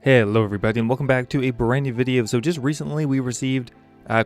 Hello everybody and welcome back to a brand new video. So just recently we received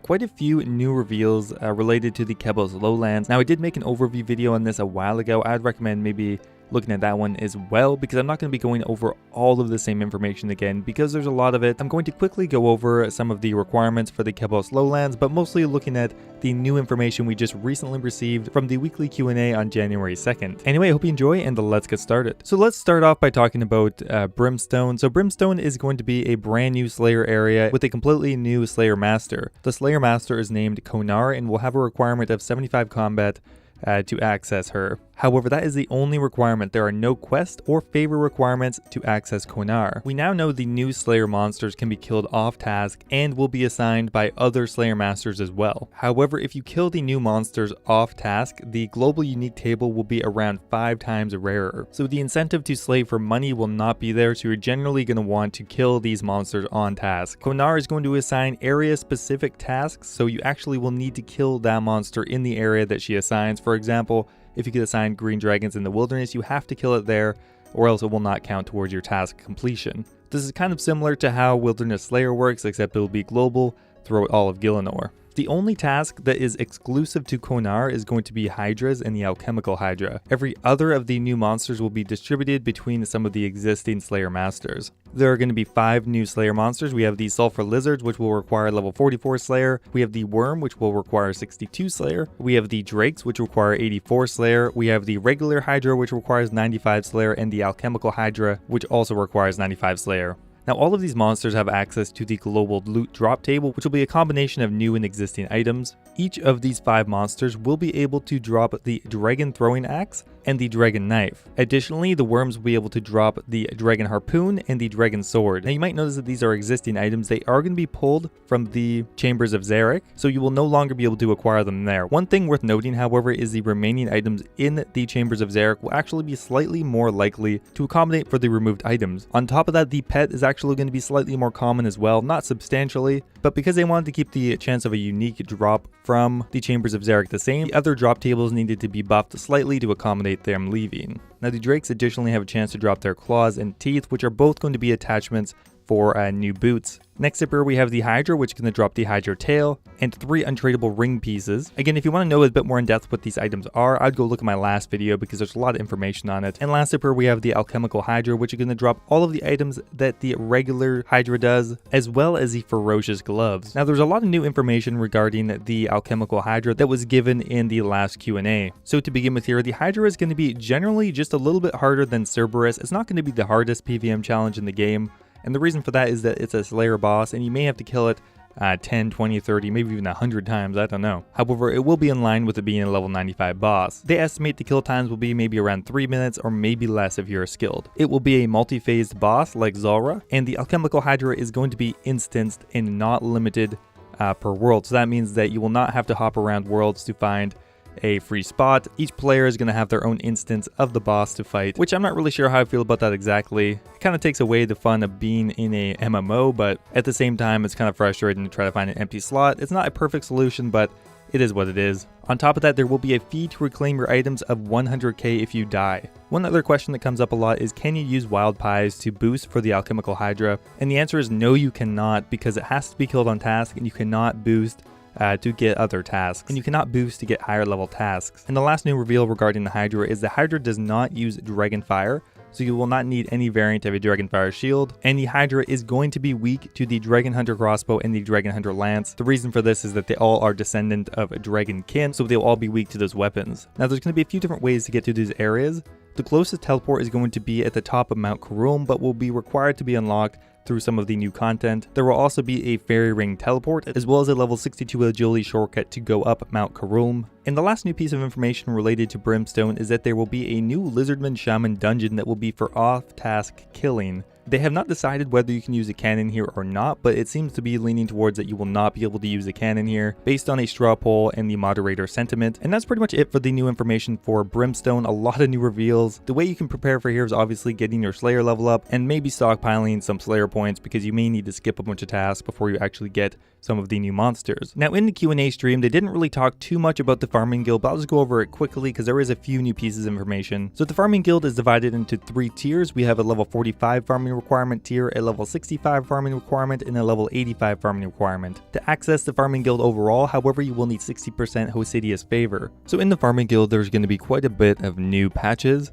quite a few new reveals related to the Kebos Lowlands. Now I did make an overview video on this a while ago. I'd recommend maybe looking at that one as well because I'm not going to be going over all of the same information again because there's a lot of it. I'm going to quickly go over some of the requirements for the Kebos Lowlands, but mostly looking at the new information we just recently received from the weekly Q&A on January 2nd. Anyway, I hope you enjoy and let's get started. So let's start off by talking about Brimstone. So Brimstone is going to be a brand new Slayer area with a completely new Slayer Master. The Slayer Master is named Kourend and will have a requirement of 75 combat to access her. However, that is the only requirement. There are no quest or favor requirements to access Kourend. We now know the new Slayer monsters can be killed off task and will be assigned by other Slayer Masters as well. However, if you kill the new monsters off task, the global unique table will be around 5 times rarer. So the incentive to slay for money will not be there, so you're generally going to want to kill these monsters on task. Kourend is going to assign area specific tasks, so you actually will need to kill that monster in the area that she assigns. For example, if you get assigned green dragons in the wilderness, you have to kill it there or else it will not count towards your task completion. This is kind of similar to how Wilderness Slayer works, except it will be global throughout all of Gielinor. The only task that is exclusive to Kourend is going to be Hydras and the Alchemical Hydra. Every other of the new monsters will be distributed between some of the existing Slayer Masters. There are going to be 5 new Slayer monsters. We have the Sulfur Lizards, which will require level 44 Slayer. We have the Worm, which will require 62 Slayer. We have the Drakes, which require 84 Slayer. We have the Regular Hydra, which requires 95 Slayer, and the Alchemical Hydra, which also requires 95 Slayer. Now all of these monsters have access to the global loot drop table, which will be a combination of new and existing items. Each of these 5 monsters will be able to drop the Dragon Throwing Axe and the Dragon Knife. Additionally, the worms will be able to drop the Dragon Harpoon and the Dragon Sword. Now you might notice that these are existing items. They are going to be pulled from the Chambers of Xeric, so you will no longer be able to acquire them there. One thing worth noting, however, is the remaining items in the Chambers of Xeric will actually be slightly more likely to accommodate for the removed items. On top of that, the pet is actually going to be slightly more common as well, not substantially, but because they wanted to keep the chance of a unique drop from the Chambers of Xeric the same, the other drop tables needed to be buffed slightly to accommodate them leaving. Now the Drakes additionally have a chance to drop their claws and teeth, which are both going to be attachments for new boots. Next up here we have the Hydra, which is going to drop the Hydra tail and 3 untradable ring pieces. Again, if you want to know a bit more in depth what these items are, I'd go look at my last video because there's a lot of information on it. And last up here we have the Alchemical Hydra, which is going to drop all of the items that the regular Hydra does, as well as the Ferocious Gloves. Now there's a lot of new information regarding the Alchemical Hydra that was given in the last Q&A. So to begin with here, the Hydra is going to be generally just a little bit harder than Cerberus. It's not going to be the hardest PvM challenge in the game. And the reason for that is that it's a Slayer boss and you may have to kill it 10, 20, 30, maybe even 100 times, I don't know. However, it will be in line with it being a level 95 boss. They estimate the kill times will be maybe around 3 minutes or maybe less if you're skilled. It will be a multi-phased boss like Zulrah, and the Alchemical Hydra is going to be instanced and not limited per world. So that means that you will not have to hop around worlds to find a free spot. Each player is going to have their own instance of the boss to fight, which I'm not really sure how I feel about that exactly. It kind of takes away the fun of being in a MMO, but at the same time it's kind of frustrating to try to find an empty slot. It's not a perfect solution, but it is what it is. On top of that, there will be a fee to reclaim your items of 100k if you die. One other question that comes up a lot is, can you use wild pies to boost for the Alchemical Hydra? And the answer is no, you cannot, because it has to be killed on task and you cannot boost to get other tasks, and you cannot boost to get higher level tasks. And the last new reveal regarding the Hydra is the Hydra does not use Dragon Fire, so you will not need any variant of a Dragon Fire shield, and the Hydra is going to be weak to the Dragon Hunter crossbow and the Dragon Hunter lance. The reason for this is that they all are descendant of a Dragon kin, so they'll all be weak to those weapons. Now there's going to be a few different ways to get to these areas. The closest teleport is going to be at the top of Mount Kourend, but will be required to be unlocked through some of the new content. There will also be a fairy ring teleport, as well as a level 62 agility shortcut to go up Mount Kourend. And the last new piece of information related to Brimstone is that there will be a new Lizardman Shaman dungeon that will be for off-task killing. They have not decided whether you can use a cannon here or not, but it seems to be leaning towards that you will not be able to use a cannon here based on a straw poll and the moderator sentiment. And that's pretty much it for the new information for Brimstone. A lot of new reveals. The way you can prepare for here is obviously getting your Slayer level up and maybe stockpiling some Slayer points, because you may need to skip a bunch of tasks before you actually get some of the new monsters. Now in the Q&A stream, they didn't really talk too much about the farming guild, but I'll just go over it quickly because there is a few new pieces of information. So the farming guild is divided into 3 tiers. We have a level 45 farming farming requirement tier, a level 65 farming requirement, and a level 85 farming requirement. To access the farming guild overall, however, you will need 60% Hosidius favor. So in the farming guild, there's going to be quite a bit of new patches.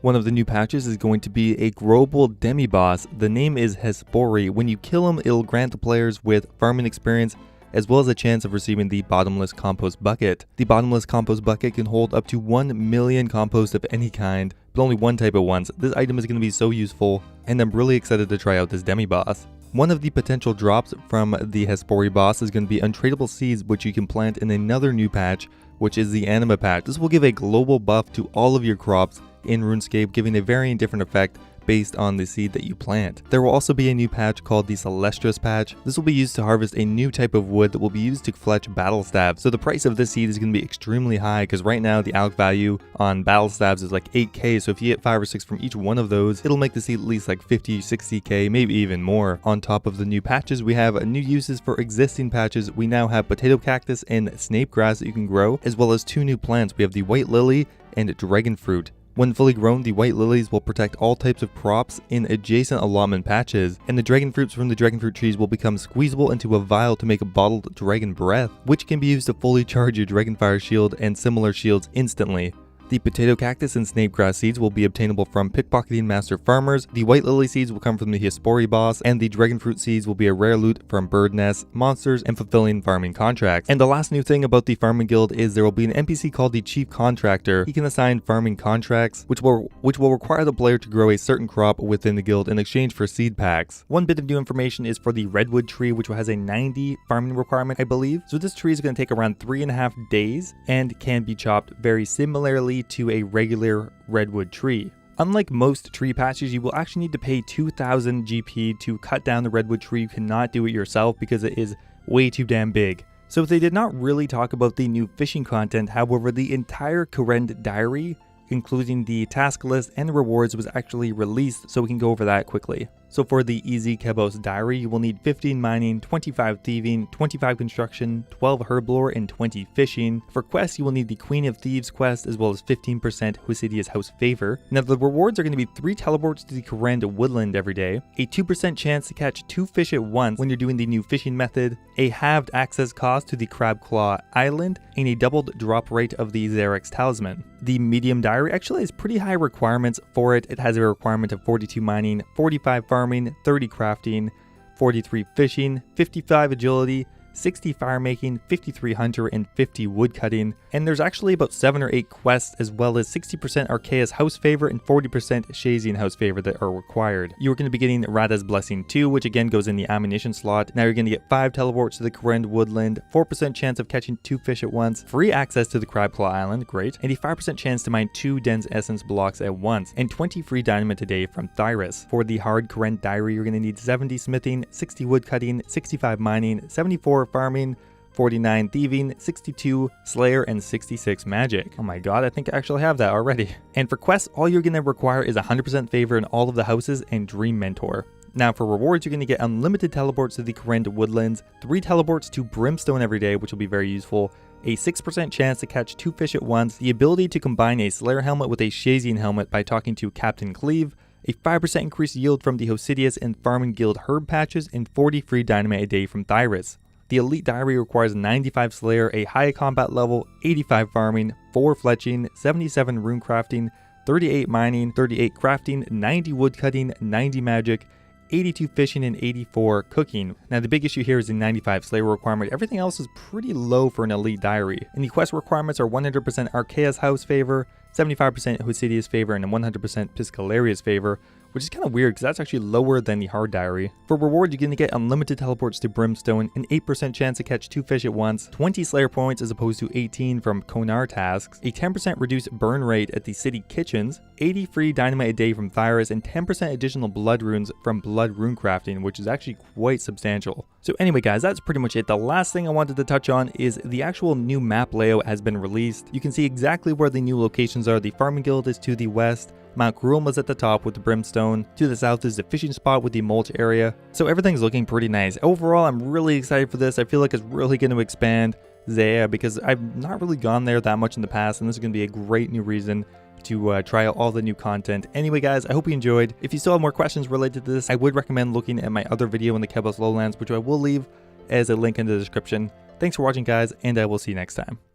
One of the new patches is going to be a growable demi-boss. The name is Hespori. When you kill him, it'll grant the players with farming experience as well as a chance of receiving the bottomless compost bucket. The bottomless compost bucket can hold up to 1 million compost of any kind, but only one type at once. This item is going to be so useful, and I'm really excited to try out this demi-boss. One of the potential drops from the Hespori boss is going to be Untradable Seeds, which you can plant in another new patch, which is the Anima patch. This will give a global buff to all of your crops in RuneScape, giving a very different effect based on the seed that you plant. There will also be a new patch called the Celestius patch. This will be used to harvest a new type of wood that will be used to fletch battle staves. So the price of this seed is going to be extremely high because right now the alch value on battle staves is like 8k. So if you get 5 or 6 from each one of those, it'll make the seed at least like 50, 60k, maybe even more. On top of the new patches, we have new uses for existing patches. We now have potato cactus and snape grass that you can grow, as well as 2 new plants. We have the white lily and dragon fruit. When fully grown, the white lilies will protect all types of crops in adjacent allotment patches, and the dragon fruits from the dragon fruit trees will become squeezable into a vial to make a bottled dragon breath, which can be used to fully charge your dragonfire shield and similar shields instantly. The potato cactus and snape grass seeds will be obtainable from pickpocketing master farmers, the white lily seeds will come from the Hespori boss, and the dragon fruit seeds will be a rare loot from bird nests, monsters, and fulfilling farming contracts. And the last new thing about the farming guild is there will be an NPC called the chief contractor. He can assign farming contracts, which will require the player to grow a certain crop within the guild in exchange for seed packs. One bit of new information is for the Redwood Tree, which has a 90 farming requirement, I believe. So this tree is going to take around 3.5 days and can be chopped very similarly to a regular redwood tree. Unlike most tree patches, you will actually need to pay 2,000 GP to cut down the redwood tree. You cannot do it yourself because it is way too damn big. So they did not really talk about the new fishing content. However, the entire Kourend diary, including the task list and the rewards, was actually released, so we can go over that quickly. So for the easy Kebos diary, you will need 15 mining, 25 thieving, 25 construction, 12 herblore, and 20 fishing. For quests, you will need the Queen of Thieves quest, as well as 15% Hosidius House favor. Now the rewards are going to be 3 teleports to the Kourend woodland every day, a 2% chance to catch 2 fish at once when you're doing the new fishing method, a halved access cost to the Crab Claw Island, and a doubled drop rate of the Xerix talisman. The medium diary actually has pretty high requirements for it. It has a requirement of 42 mining, 45 farming, 30 crafting, 43 fishing, 55 agility, 60 fire making, 53 hunter, and 50 wood cutting. And there's actually about 7 or 8 quests, as well as 60% Archaea's house favor and 40% Shazian house favor that are required. You're going to be getting Rada's Blessing 2, which again goes in the ammunition slot. Now you're going to get 5 teleports to the Kourend woodland, 4% chance of catching 2 fish at once, free access to the Crab Claw Island, great, and a 5% chance to mine 2 dense essence blocks at once, and 20 free dynamite a day from Thyrus. For the hard Kourend diary, you're going to need 70 smithing, 60 wood cutting, 65 mining, 74 farming, 49 thieving, 62 slayer, and 66 magic. Oh my god, I think I actually have that already. And for quests, all you're going to require is 100% favor in all of the houses and Dream Mentor. Now for rewards, you're going to get unlimited teleports to the Kourend woodlands, 3 teleports to Brimstone every day, which will be very useful, a 6% chance to catch 2 fish at once, the ability to combine a Slayer helmet with a Shazian helmet by talking to Captain Cleave, a 5% increased yield from the Hosidius and Farming Guild herb patches, and 40 free dynamite a day from Thyrus. The Elite Diary requires 95 Slayer, a high combat level, 85 farming, 4 fletching, 77 rune crafting, 38 mining, 38 crafting, 90 wood cutting, 90 magic, 82 fishing, and 84 cooking. Now the big issue here is the 95 Slayer requirement. Everything else is pretty low for an Elite Diary. And the quest requirements are 100% Archaea's house favor, 75% Hosidius favor, and 100% Piscalaria's favor, which is kind of weird because that's actually lower than the hard diary. For reward, you're going to get unlimited teleports to Brimstone, an 8% chance to catch 2 fish at once, 20 Slayer points as opposed to 18 from Konar tasks, a 10% reduced burn rate at the city kitchens, 80 free dynamite a day from Thyrus, and 10% additional blood runes from blood rune crafting, which is actually quite substantial. So anyway guys, that's pretty much it. The last thing I wanted to touch on is the actual new map layout has been released. You can see exactly where the new locations are. The Farming Guild is to the west, Mount Gruum is at the top with the Brimstone, to the south is the fishing spot with the molch area, so everything's looking pretty nice. Overall, I'm really excited for this. I feel like it's really going to expand Zaya because I've not really gone there that much in the past, and this is going to be a great new reason to try out all the new content. Anyway guys, I hope you enjoyed. If you still have more questions related to this, I would recommend looking at my other video in the Kebos Lowlands, which I will leave as a link in the description. Thanks for watching guys, and I will see you next time.